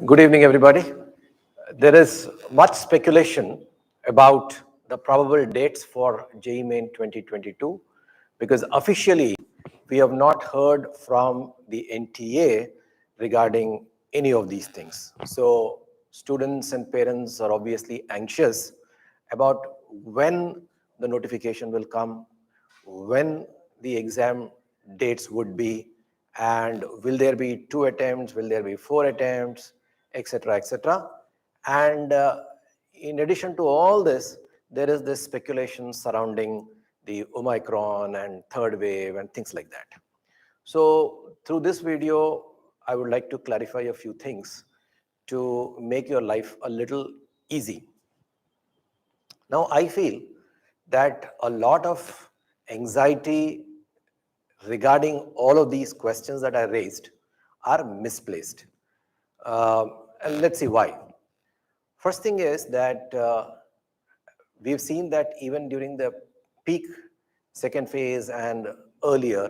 Good evening, everybody. There is much speculation about the probable dates for JEE Main 2022 because officially we have not heard from the NTA regarding any of these things. So students and parents are obviously anxious about when the notification will come, when the exam dates would be, and will there be 2 attempts, will there be 4 attempts, etc., etc. And in addition to all this, there is this speculation surrounding the Omicron and third wave and things like that. So through this video, I would like to clarify a few things to make your life a little easy. Now, I feel that a lot of anxiety regarding all of these questions that I raised are misplaced. And let's see why. First thing is that we've seen that even during the peak second phase and earlier,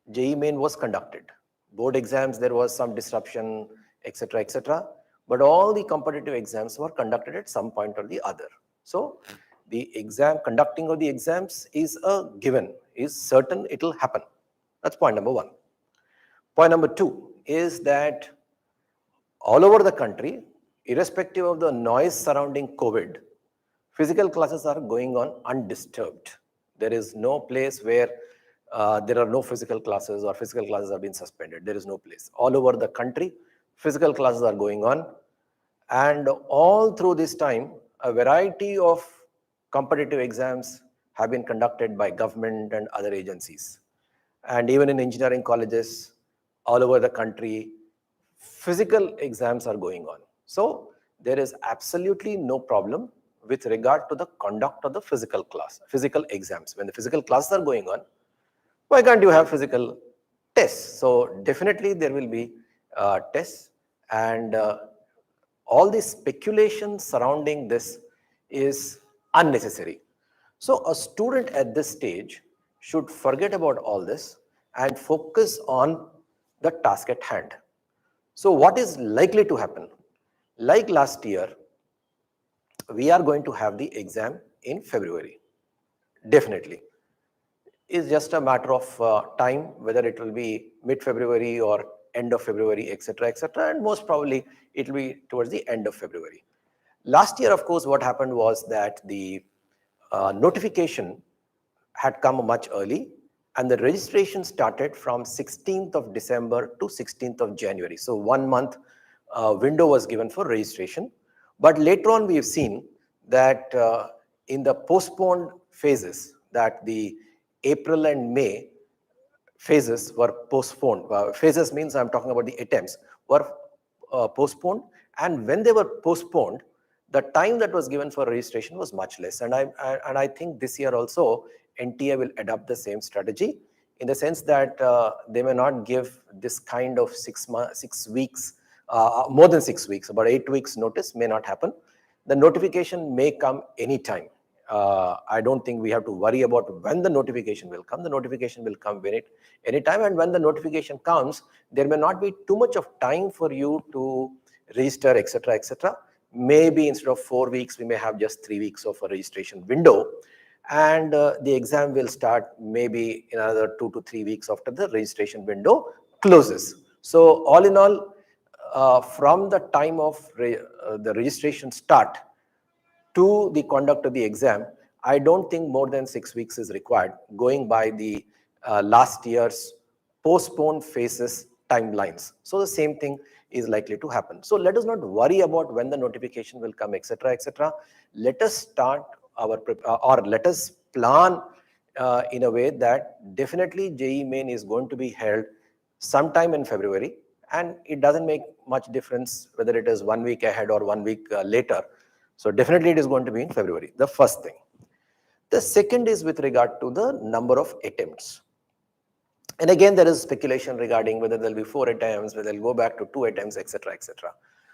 JEE Main was conducted. Board exams, there was some disruption, etc., etc. But all the competitive exams were conducted at some point or the other. So the conducting of the exams is a given, is certain it will happen. That's point number one. Point number two is that all over the country, irrespective of the noise surrounding COVID, physical classes are going on undisturbed. There is no place where there are no physical classes or physical classes have been suspended. There is no place. All over the country, physical classes are going on. And all through this time, a variety of competitive exams have been conducted by government and other agencies. And even in engineering colleges all over the country, physical exams are going on. So there is absolutely no problem with regard to the conduct of the physical exams. When the physical classes are going on, why can't you have physical tests? So definitely there will be tests, and all the speculation surrounding this is unnecessary. So a student at this stage should forget about all this and focus on the task at hand. So what is likely to happen? Like last year, we are going to have the exam in February. Definitely. It's just a matter of time, whether it will be mid-February or end of February, etc., etc. And most probably it will be towards the end of February. Last year, of course, what happened was that the notification had come much early, and the registration started from 16th of December to 16th of January. So 1 month window was given for registration. But later on, we have seen that in the postponed phases, that the April and May phases were postponed. Phases means I'm talking about the attempts were postponed. And when they were postponed, the time that was given for registration was much less. And I think this year also, NTA will adopt the same strategy in the sense that they may not give this kind of 6 weeks, more than 6 weeks, about 8 weeks notice may not happen. The notification may come anytime. I don't think we have to worry about when the notification will come. The notification will come anytime, and when the notification comes, there may not be too much of time for you to register, etc., etc. Maybe instead of 4 weeks, we may have just 3 weeks of a registration window, and the exam will start maybe in another 2 to 3 weeks after the registration window closes. So all in all, from the time of the registration start to the conduct of the exam, I don't think more than 6 weeks is required, going by the last year's postponed phases timelines. So the same thing is likely to happen. So let us not worry about when the notification will come, etc., etc. Let us start or let us plan in a way that definitely JEE Main is going to be held sometime in February, and it doesn't make much difference whether it is 1 week ahead or 1 week later. So definitely it is going to be in February, the first thing. The second is with regard to the number of attempts. And again, there is speculation regarding whether there will be 4 attempts, whether they'll go back to 2 attempts, etc., etc.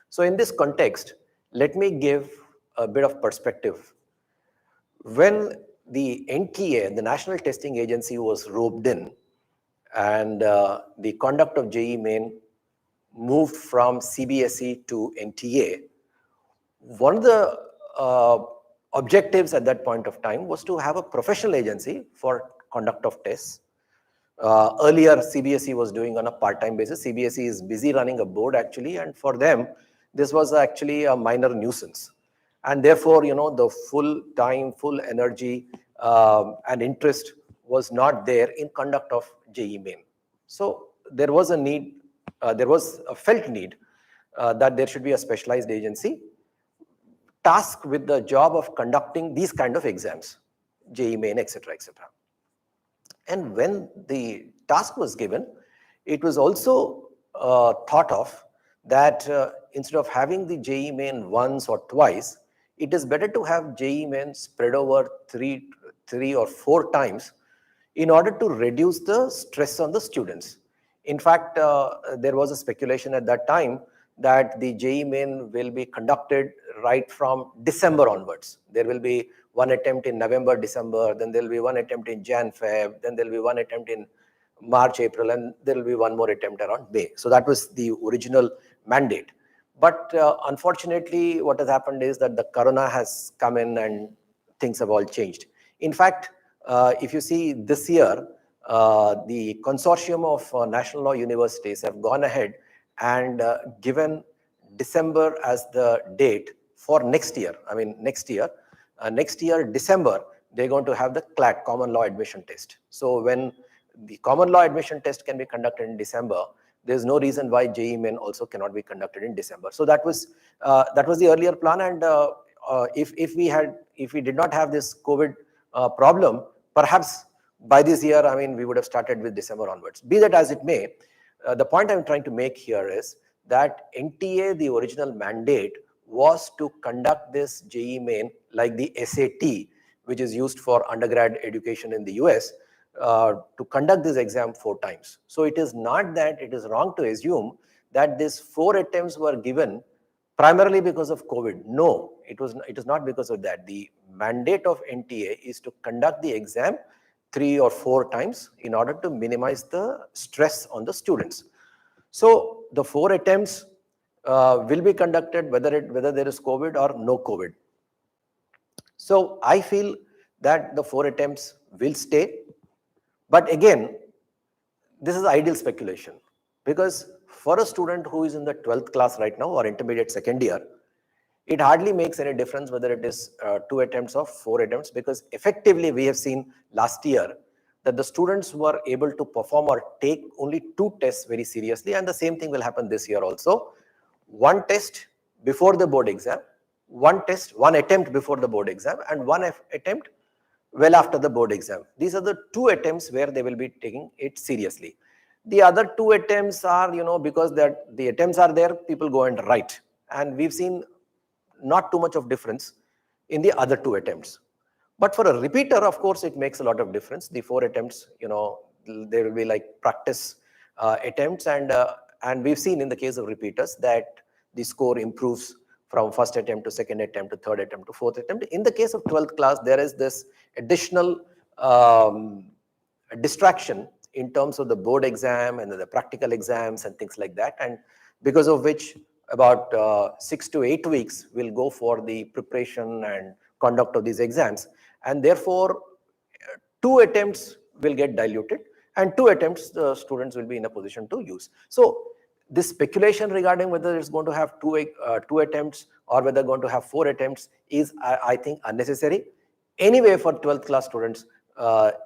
So in this context, let me give a bit of perspective. When the NTA, the National Testing Agency, was roped in, and the conduct of JEE Main moved from CBSE to NTA, one of the objectives at that point of time was to have a professional agency for conduct of tests. Earlier, CBSE was doing on a part-time basis. CBSE is busy running a board actually, and for them, this was actually a minor nuisance. And therefore, the full time, full energy and interest was not there in conduct of JEE main. So there was a need, there was a felt need that there should be a specialized agency tasked with the job of conducting these kind of exams, JEE main, etc., etc. And when the task was given, it was also thought of that instead of having the JEE main once or twice, it is better to have JEE main spread over three or four times in order to reduce the stress on the students. In fact, there was a speculation at that time that the JEE main will be conducted right from December onwards. There will be one attempt in November, December, then there will be one attempt in Jan, Feb, then there will be one attempt in March, April, and there will be one more attempt around May. So that was the original mandate. But unfortunately, what has happened is that the corona has come in and things have all changed. In fact, if you see this year, the consortium of national law universities have gone ahead and given December as the date for next year. I mean, next year, December, they're going to have the CLAT, Common Law Admission Test. So when the Common Law Admission Test can be conducted in December, there's no reason why JEE main also cannot be conducted in December. So that was the earlier plan, and if we did not have this COVID problem, perhaps by this year, I mean, we would have started with December onwards. Be that as it may, the point I'm trying to make here is that NTA, the original mandate, was to conduct this JEE main like the SAT, which is used for undergrad education in the US, to conduct this exam 4 times. So it is not that it is wrong to assume that these 4 attempts were given primarily because of COVID. No, it is not because of that. The mandate of NTA is to conduct the exam 3 or 4 times in order to minimize the stress on the students. So the 4 attempts will be conducted whether there is COVID or no COVID. So I feel that the 4 attempts will stay. But again, this is ideal speculation, because for a student who is in the 12th class right now or intermediate second year, it hardly makes any difference whether it is 2 attempts or 4 attempts, because effectively we have seen last year that the students were able to perform or take only 2 tests very seriously, and the same thing will happen this year also. 1 test before the board exam, 1 attempt before the board exam, and 1 attempt well after the board exam. These are the 2 attempts where they will be taking it seriously. The other 2 attempts are, because that the attempts are there, people go and write. And we've seen not too much of difference in the other 2 attempts. But for a repeater, of course, it makes a lot of difference. The 4 attempts, there will be like practice attempts. And we've seen in the case of repeaters that the score improves from first attempt to second attempt to third attempt to fourth attempt. In the case of 12th class, there is this additional distraction in terms of the board exam and the practical exams and things like that. And because of which about 6 to 8 weeks will go for the preparation and conduct of these exams. And therefore, 2 attempts will get diluted, and 2 attempts the students will be in a position to use. So this speculation regarding whether it's going to have 2 attempts or whether going to have 4 attempts is, I think, unnecessary. Anyway, for 12th class students,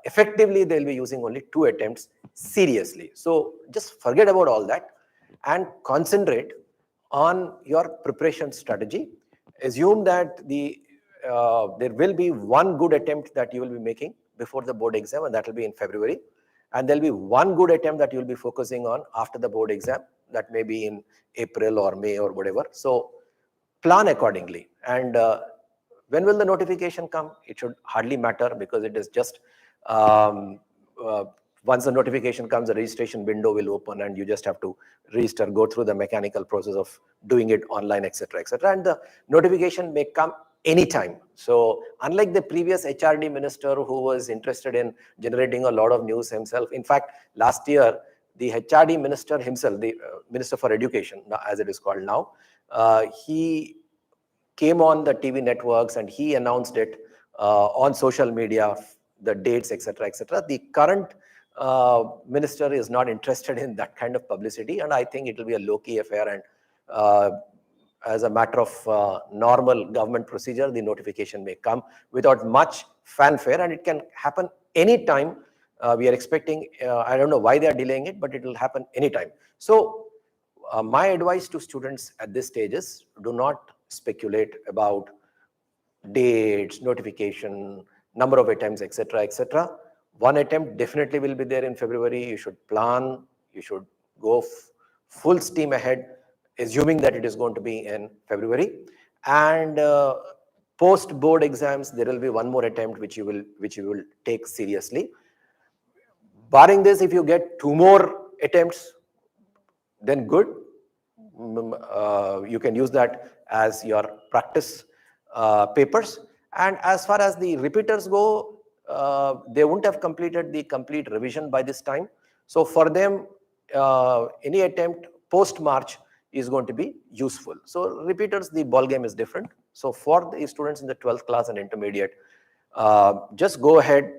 effectively they'll be using only 2 attempts seriously. So just forget about all that and concentrate on your preparation strategy. Assume that there will be 1 good attempt that you will be making before the board exam, and that will be in February. And there'll be 1 good attempt that you'll be focusing on after the board exam, that may be in April or May or whatever. So plan accordingly. And when will the notification come? It should hardly matter, because it is just once the notification comes, the registration window will open and you just have to register, go through the mechanical process of doing it online, etc., etc. And the notification may come anytime. So unlike the previous HRD minister who was interested in generating a lot of news himself, in fact, last year, the HRD minister himself, the Minister for Education, as it is called now, he came on the TV networks and he announced it on social media, the dates, etc., etc. The current minister is not interested in that kind of publicity, and I think it will be a low-key affair, and as a matter of normal government procedure, the notification may come without much fanfare, and it can happen anytime. We are expecting, I don't know why they are delaying it, but it will happen anytime. So my advice to students at this stage is, do not speculate about dates, notification, number of attempts, etc., etc. One attempt definitely will be there in February. You should plan, you should go full steam ahead, assuming that it is going to be in February. And post board exams, there will be one more attempt which you will take seriously. Barring this, if you get 2 more attempts, then good. You can use that as your practice papers. And as far as the repeaters go, they won't have completed the complete revision by this time. So for them, any attempt post-March is going to be useful. So repeaters, the ball game is different. So for the students in the 12th class and intermediate, just go ahead,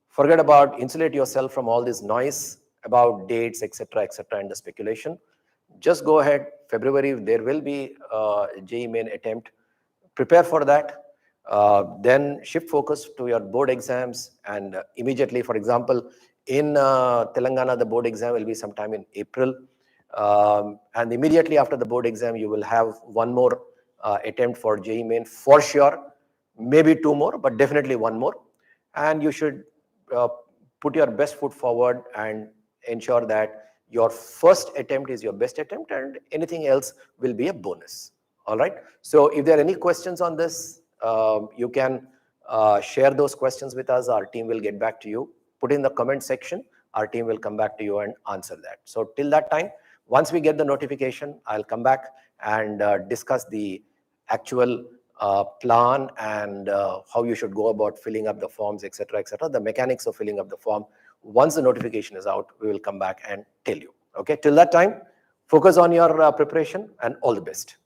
forget about, insulate yourself from all this noise about dates, etc., etc., and the speculation. Just go ahead. February, there will be JEE main attempt. Prepare for that. Then shift focus to your board exams, and immediately, for example, in Telangana, the board exam will be sometime in April. And immediately after the board exam, you will have one more attempt for JEE main for sure. Maybe 2 more, but definitely 1 more. And you should put your best foot forward and ensure that your first attempt is your best attempt, and anything else will be a bonus. All right. So if there are any questions on this, you can share those questions with us. Our team will get back to you. Put in the comment section. Our team will come back to you and answer that. So till that time, once we get the notification, I'll come back and discuss the actual plan and how you should go about filling up the forms, etc., etc., the mechanics of filling up the form. Once the notification is out, we will come back and tell you. Okay, till that time, focus on your preparation, and all the best.